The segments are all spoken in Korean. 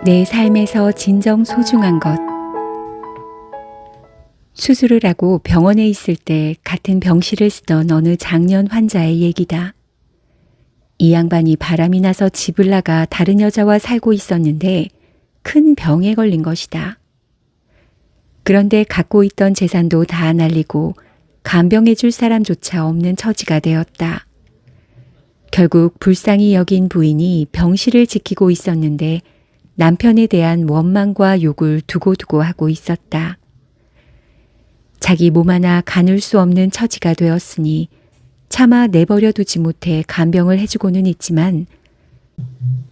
내 삶에서 진정 소중한 것. 수술을 하고 병원에 있을 때 같은 병실을 쓰던 어느 장년 환자의 얘기다. 이 양반이 바람이 나서 집을 나가 다른 여자와 살고 있었는데 큰 병에 걸린 것이다. 그런데 갖고 있던 재산도 다 날리고 간병해 줄 사람조차 없는 처지가 되었다. 결국 불쌍히 여긴 부인이 병실을 지키고 있었는데 남편에 대한 원망과 욕을 두고두고 하고 있었다. 자기 몸 하나 가눌 수 없는 처지가 되었으니 차마 내버려 두지 못해 간병을 해주고는 있지만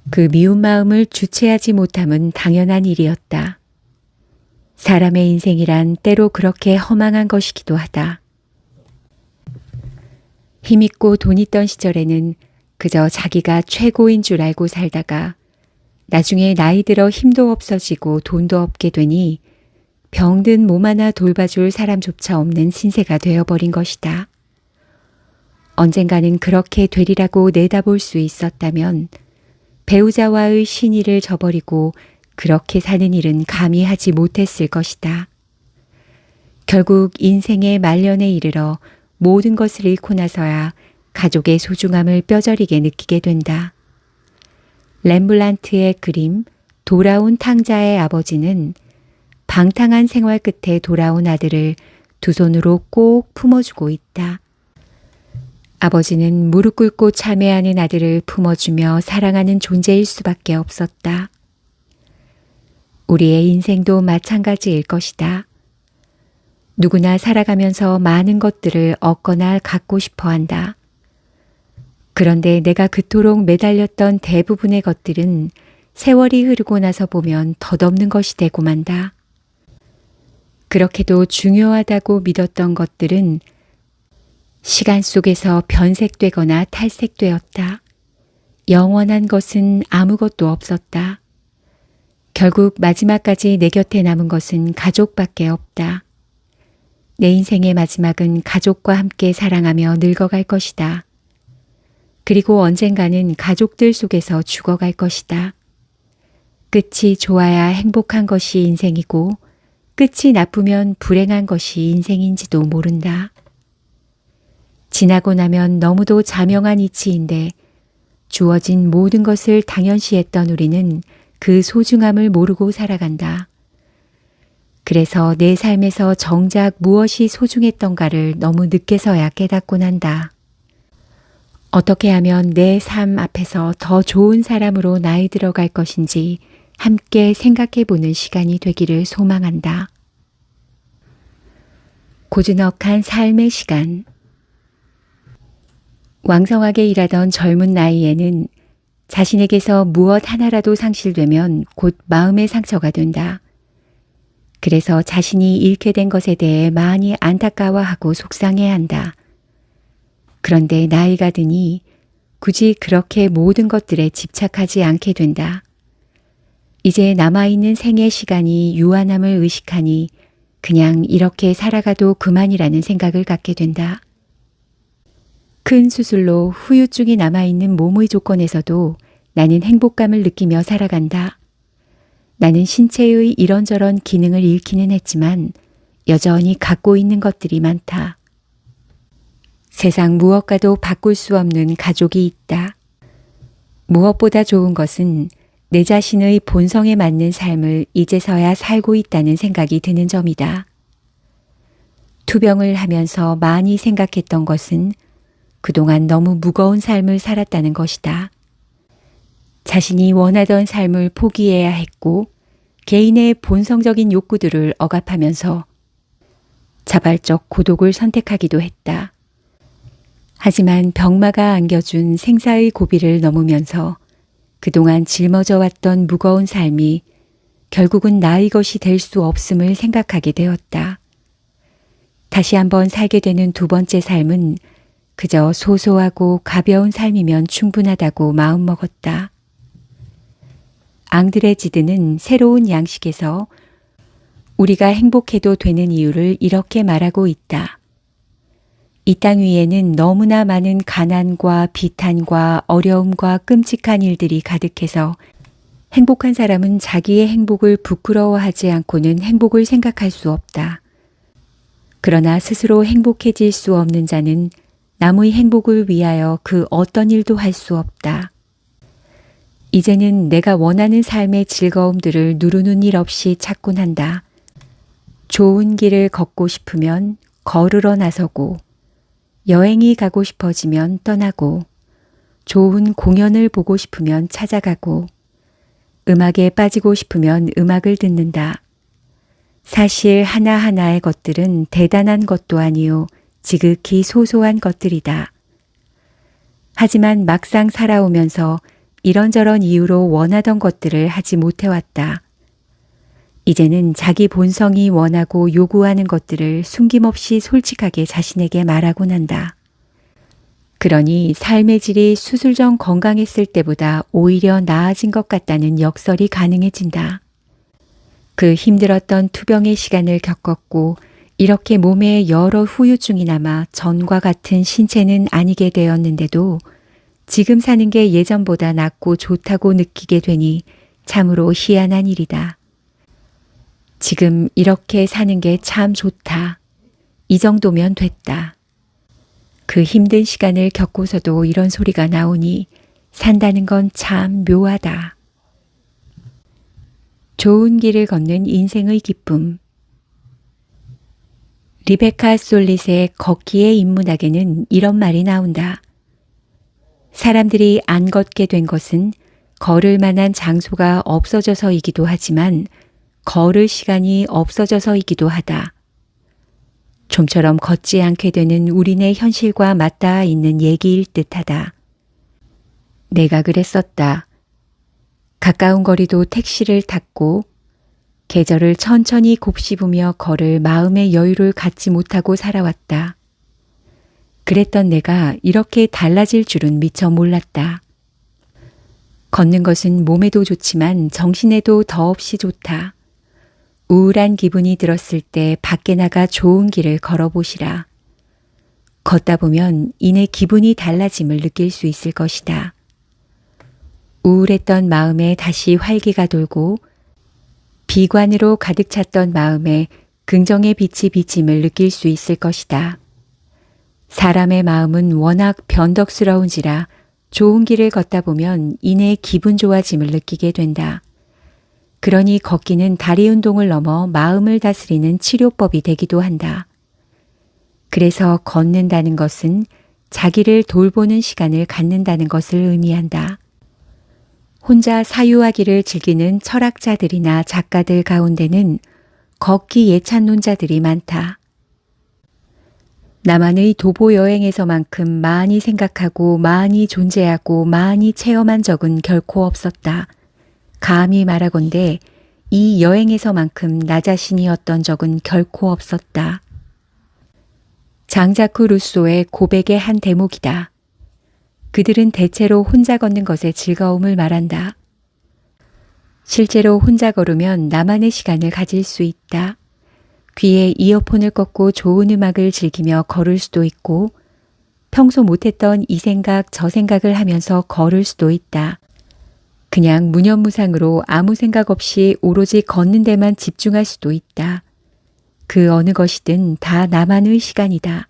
그 미운 마음을 주체하지 못함은 당연한 일이었다. 사람의 인생이란 때로 그렇게 허망한 것이기도 하다. 힘있고 돈 있던 시절에는 그저 자기가 최고인 줄 알고 살다가 나중에 나이 들어 힘도 없어지고 돈도 없게 되니 병든 몸 하나 돌봐줄 사람조차 없는 신세가 되어버린 것이다. 언젠가는 그렇게 되리라고 내다볼 수 있었다면 배우자와의 신의를 저버리고 그렇게 사는 일은 감히 하지 못했을 것이다. 결국 인생의 말년에 이르러 모든 것을 잃고 나서야 가족의 소중함을 뼈저리게 느끼게 된다. 렘블란트의 그림 돌아온 탕자의 아버지는 방탕한 생활 끝에 돌아온 아들을 두 손으로 꼭 품어주고 있다. 아버지는 무릎 꿇고 참회하는 아들을 품어주며 사랑하는 존재일 수밖에 없었다. 우리의 인생도 마찬가지일 것이다. 누구나 살아가면서 많은 것들을 얻거나 갖고 싶어 한다. 그런데 내가 그토록 매달렸던 대부분의 것들은 세월이 흐르고 나서 보면 덧없는 것이 되고 만다. 그렇게도 중요하다고 믿었던 것들은 시간 속에서 변색되거나 탈색되었다. 영원한 것은 아무것도 없었다. 결국 마지막까지 내 곁에 남은 것은 가족밖에 없다. 내 인생의 마지막은 가족과 함께 사랑하며 늙어갈 것이다. 그리고 언젠가는 가족들 속에서 죽어갈 것이다. 끝이 좋아야 행복한 것이 인생이고 끝이 나쁘면 불행한 것이 인생인지도 모른다. 지나고 나면 너무도 자명한 이치인데 주어진 모든 것을 당연시했던 우리는 그 소중함을 모르고 살아간다. 그래서 내 삶에서 정작 무엇이 소중했던가를 너무 늦게서야 깨닫곤 한다. 어떻게 하면 내 삶 앞에서 더 좋은 사람으로 나이 들어갈 것인지 함께 생각해보는 시간이 되기를 소망한다. 고즈넉한 삶의 시간. 왕성하게 일하던 젊은 나이에는 자신에게서 무엇 하나라도 상실되면 곧 마음의 상처가 된다. 그래서 자신이 잃게 된 것에 대해 많이 안타까워하고 속상해한다. 그런데 나이가 드니 굳이 그렇게 모든 것들에 집착하지 않게 된다. 이제 남아있는 생의 시간이 유한함을 의식하니 그냥 이렇게 살아가도 그만이라는 생각을 갖게 된다. 큰 수술로 후유증이 남아있는 몸의 조건에서도 나는 행복감을 느끼며 살아간다. 나는 신체의 이런저런 기능을 잃기는 했지만 여전히 갖고 있는 것들이 많다. 세상 무엇과도 바꿀 수 없는 가족이 있다. 무엇보다 좋은 것은 내 자신의 본성에 맞는 삶을 이제서야 살고 있다는 생각이 드는 점이다. 투병을 하면서 많이 생각했던 것은 그동안 너무 무거운 삶을 살았다는 것이다. 자신이 원하던 삶을 포기해야 했고 개인의 본성적인 욕구들을 억압하면서 자발적 고독을 선택하기도 했다. 하지만 병마가 안겨준 생사의 고비를 넘으면서 그동안 짊어져 왔던 무거운 삶이 결국은 나의 것이 될 수 없음을 생각하게 되었다. 다시 한번 살게 되는 두 번째 삶은 그저 소소하고 가벼운 삶이면 충분하다고 마음먹었다. 앙드레지드는 새로운 양식에서 우리가 행복해도 되는 이유를 이렇게 말하고 있다. 이 땅 위에는 너무나 많은 가난과 비탄과 어려움과 끔찍한 일들이 가득해서 행복한 사람은 자기의 행복을 부끄러워하지 않고는 행복을 생각할 수 없다. 그러나 스스로 행복해질 수 없는 자는 남의 행복을 위하여 그 어떤 일도 할 수 없다. 이제는 내가 원하는 삶의 즐거움들을 누르는 일 없이 찾곤 한다. 좋은 길을 걷고 싶으면 걸으러 나서고, 여행이 가고 싶어지면 떠나고, 좋은 공연을 보고 싶으면 찾아가고, 음악에 빠지고 싶으면 음악을 듣는다. 사실 하나하나의 것들은 대단한 것도 아니요, 지극히 소소한 것들이다. 하지만 막상 살아오면서 이런저런 이유로 원하던 것들을 하지 못해왔다. 이제는 자기 본성이 원하고 요구하는 것들을 숨김없이 솔직하게 자신에게 말하곤 한다. 그러니 삶의 질이 수술 전 건강했을 때보다 오히려 나아진 것 같다는 역설이 가능해진다. 그 힘들었던 투병의 시간을 겪었고 이렇게 몸에 여러 후유증이 남아 전과 같은 신체는 아니게 되었는데도 지금 사는 게 예전보다 낫고 좋다고 느끼게 되니 참으로 희한한 일이다. 지금 이렇게 사는 게 참 좋다. 이 정도면 됐다. 그 힘든 시간을 겪고서도 이런 소리가 나오니 산다는 건 참 묘하다. 좋은 길을 걷는 인생의 기쁨. 리베카 솔릿의 걷기의 인문학에는 이런 말이 나온다. 사람들이 안 걷게 된 것은 걸을 만한 장소가 없어져서이기도 하지만 걸을 시간이 없어져서이기도 하다. 좀처럼 걷지 않게 되는 우리네 현실과 맞닿아 있는 얘기일 듯하다. 내가 그랬었다. 가까운 거리도 택시를 탔고 계절을 천천히 곱씹으며 걸을 마음의 여유를 갖지 못하고 살아왔다. 그랬던 내가 이렇게 달라질 줄은 미처 몰랐다. 걷는 것은 몸에도 좋지만 정신에도 더없이 좋다. 우울한 기분이 들었을 때 밖에 나가 좋은 길을 걸어보시라. 걷다 보면 이내 기분이 달라짐을 느낄 수 있을 것이다. 우울했던 마음에 다시 활기가 돌고 비관으로 가득 찼던 마음에 긍정의 빛이 비침을 느낄 수 있을 것이다. 사람의 마음은 워낙 변덕스러운지라 좋은 길을 걷다 보면 이내 기분 좋아짐을 느끼게 된다. 그러니 걷기는 다리 운동을 넘어 마음을 다스리는 치료법이 되기도 한다. 그래서 걷는다는 것은 자기를 돌보는 시간을 갖는다는 것을 의미한다. 혼자 사유하기를 즐기는 철학자들이나 작가들 가운데는 걷기 예찬론자들이 많다. 나만의 도보 여행에서만큼 많이 생각하고 많이 존재하고 많이 체험한 적은 결코 없었다. 감히 말하건대 이 여행에서만큼 나 자신이었던 적은 결코 없었다. 장자크 루소의 고백의 한 대목이다. 그들은 대체로 혼자 걷는 것의 즐거움을 말한다. 실제로 혼자 걸으면 나만의 시간을 가질 수 있다. 귀에 이어폰을 꽂고 좋은 음악을 즐기며 걸을 수도 있고 평소 못했던 이 생각 저 생각을 하면서 걸을 수도 있다. 그냥 무념무상으로 아무 생각 없이 오로지 걷는 데만 집중할 수도 있다. 그 어느 것이든 다 나만의 시간이다.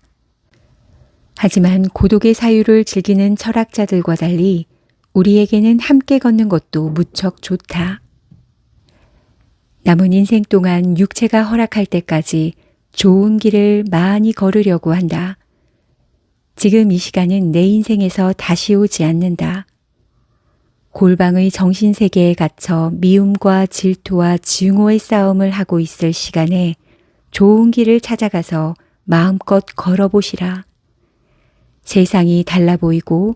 하지만 고독의 사유를 즐기는 철학자들과 달리 우리에게는 함께 걷는 것도 무척 좋다. 남은 인생 동안 육체가 허락할 때까지 좋은 길을 많이 걸으려고 한다. 지금 이 시간은 내 인생에서 다시 오지 않는다. 골방의 정신세계에 갇혀 미움과 질투와 증오의 싸움을 하고 있을 시간에 좋은 길을 찾아가서 마음껏 걸어보시라. 세상이 달라 보이고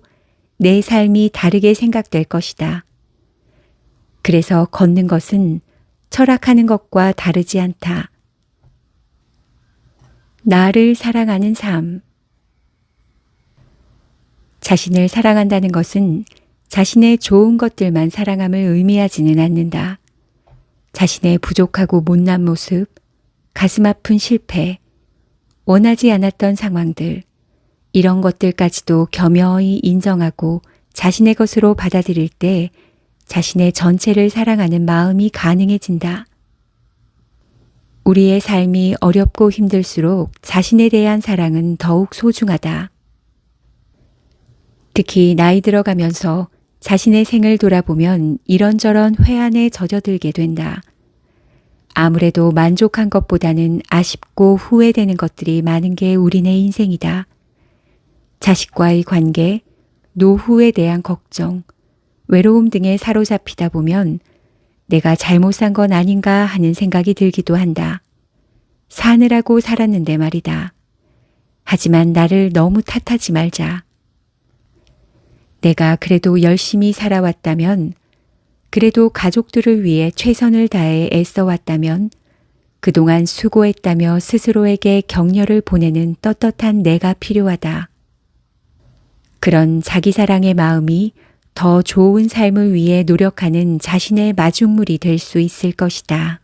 내 삶이 다르게 생각될 것이다. 그래서 걷는 것은 철학하는 것과 다르지 않다. 나를 사랑하는 삶. 자신을 사랑한다는 것은 자신의 좋은 것들만 사랑함을 의미하지는 않는다. 자신의 부족하고 못난 모습, 가슴 아픈 실패, 원하지 않았던 상황들, 이런 것들까지도 겸허히 인정하고 자신의 것으로 받아들일 때 자신의 전체를 사랑하는 마음이 가능해진다. 우리의 삶이 어렵고 힘들수록 자신에 대한 사랑은 더욱 소중하다. 특히 나이 들어가면서 자신의 생을 돌아보면 이런저런 회한에 젖어들게 된다. 아무래도 만족한 것보다는 아쉽고 후회되는 것들이 많은 게 우리네 인생이다. 자식과의 관계, 노후에 대한 걱정, 외로움 등에 사로잡히다 보면 내가 잘못 산 건 아닌가 하는 생각이 들기도 한다. 사느라고 살았는데 말이다. 하지만 나를 너무 탓하지 말자. 내가 그래도 열심히 살아왔다면, 그래도 가족들을 위해 최선을 다해 애써왔다면, 그동안 수고했다며 스스로에게 격려를 보내는 떳떳한 내가 필요하다. 그런 자기사랑의 마음이 더 좋은 삶을 위해 노력하는 자신의 마중물이 될 수 있을 것이다.